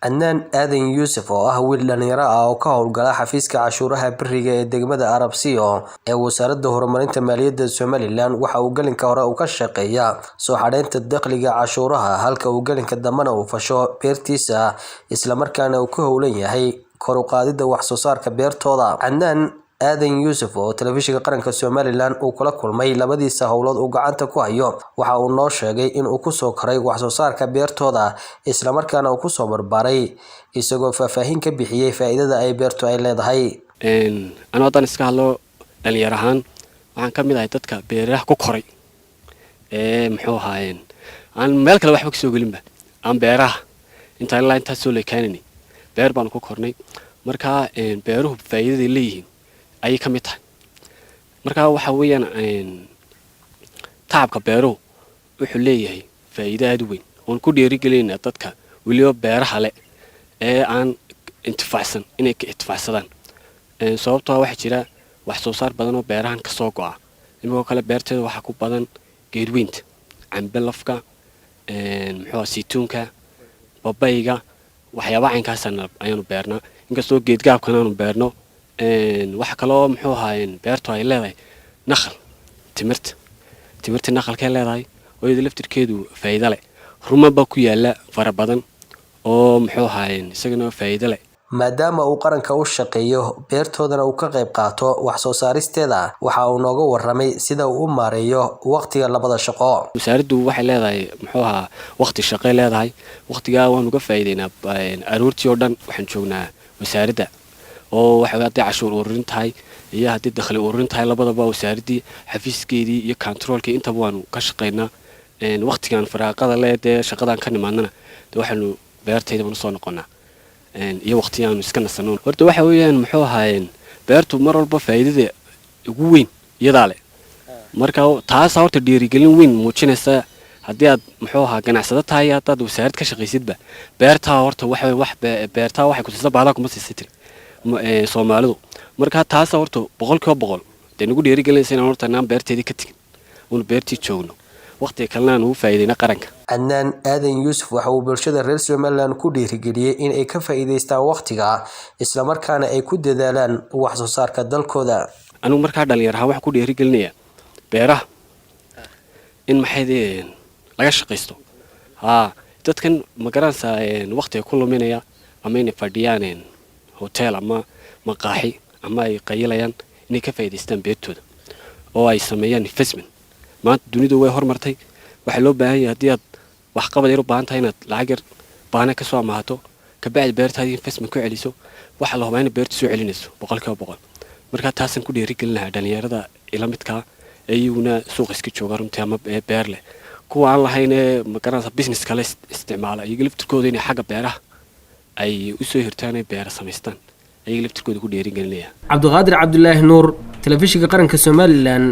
Adnan Aadan Yuusuf oo ah wiil dhalinyaro ah oo ka howlgala xafiiska cashuuraha bariga ee degmada Arabsiyo ee wasaaradda horumarinta maaliyadda Somaliland waxa uu galinka hore ka shaqeeyaa soo xareynta dakhliga cashuuraha halka uu galinka dambana uu fasho beertiisa isla markaana uu ku howlan yahay kor u qaadida wax soo saarka beertooda. Adnan Aadan Yuusuf oo telefishinka qaranka Somaliland uu kula kulmay labadiisa howlood uu gacanta ku hayo waxa uu noo sheegay in uu ku soo koray wax soo saarka beertooda isla markaana uu ku soo barbaaray isagoo faahfaahin ka bixiyay faa'iidada ay beertu ay leedahay. Anoo dan iska hadlo dhalinyaro ahaan waxaan ka mid ahay dadka beeraha ku koray muxuu ahaayeen aan meel kale waxba ka soo gelinba aan beeraha inta soo leekaanay beer baan ku kornay marka beeruhu faa'iidada leeyihiin ay ka mid tahay marka waxa weeyaan taabka beeruhu wuxuu leeyahay faa'iido aad u weyn oo ku dhiirigelinayna dadka waliba beeraha leh ee aan intifaacsan inay ka intifaacsadaan sababtoo waxa jira wax soo saar badan oo beerahan ka soo go'a imagoo kale beerteeda waxa ku badan geedweynta cambe lafka muxuu saytuunka babayga waxyaabaha caynkaas ayaanu beernaa inkastoo geedgaabkan aanu beerno waxa kale oo muxuu ahaayeen beertu ay leedahay naqal timirta naqalkay leedahay oo iyada laftirkeedu faa'iido leh rumaba ku yaala fara badan oo muxuu ahaayeen isagana faa'iido leh maadaama uu qaranka u shaqeeyo beertoodana uu ka qayb qaato wax soo saaristeeda waxa uu nooga warramay sida uu u maareeyo waqtiga labada shaqo. wasaaraddu waxay leedahay muxuu ahaa waqti shaqo leedahay waqtiga waan uga faa'iideynaa aroortii oo dhan waxaan joognaa wasaaradda oo waxa hadii cashuur ururin tahay iyo hadii dakhli ururin tahay labadaba wasaaradii xafiiskeedii iyo controlkii inta waanu ka shaqeynaa waqtigan faraaqada leedahay shaqadan ka nimaadna waxaanu beertayda u soo noqonaa iyo waqtiyaanu iska nasano horta waxa weeyaan muxuu ahaayeen beertu mar walba faa'iidada ugu weyn iyada leh marka taas horta dhiirigelin weyn muujinaysa hadii aad muxuu ahaa ganacsado tahay aad wasaarad ka shaqaysidba beerta horta wax beerta waxay ku siisa baala kuma siisatay Soomaalidu marka taas horta 100% nagu dhiirigelinaysa inaan horta naan beerteedii ka tagin oo beertii joogno waqti kalena uu faa'iideyna qaranka. Adnan Aadan Yuusuf waxa uu bulshada reer Somaliland ku dhiirigeliyay in ay ka faa'iideystaan waqtiga isla markaana ay ku dadaalaan wax soo saarka dalkooda. Anigu marka dhalinyaro wax ku dhiirigelinaya beeraha in maxay laga shaqeysto dadkan ma garanaysaa waqtiga ku luminaya ama inay fadhiyaan hotel ama maqaaxi ama ay qaylayaan inay ka faa'iideystaan beertooda oo ay sameeyaan investment maanta dunidu way hormartay waxa loo baahan yahay hadii aad wax qabad yar u baahan tahay inaad lacag yar baana ka soo amaato ka bacdi beertaada investment ku celiso waxa la hubayn beerta soo celinayso 100% marka taasan ku dhiirigelinahay dhalinyarada ila midka ayuuna suuq iska jooga runtii ama beer leh kuwa aan lahayn ma garanaysa business kale isticmaala iyaga laftirkooda inay xagga beeraha ay u soo hirtaan beer samaystaan iyaga laftirkooda ku dhiirigelinaya. Cabduqaadir Cabdullaahi Nuur, telefishinka qaranka Somaliland.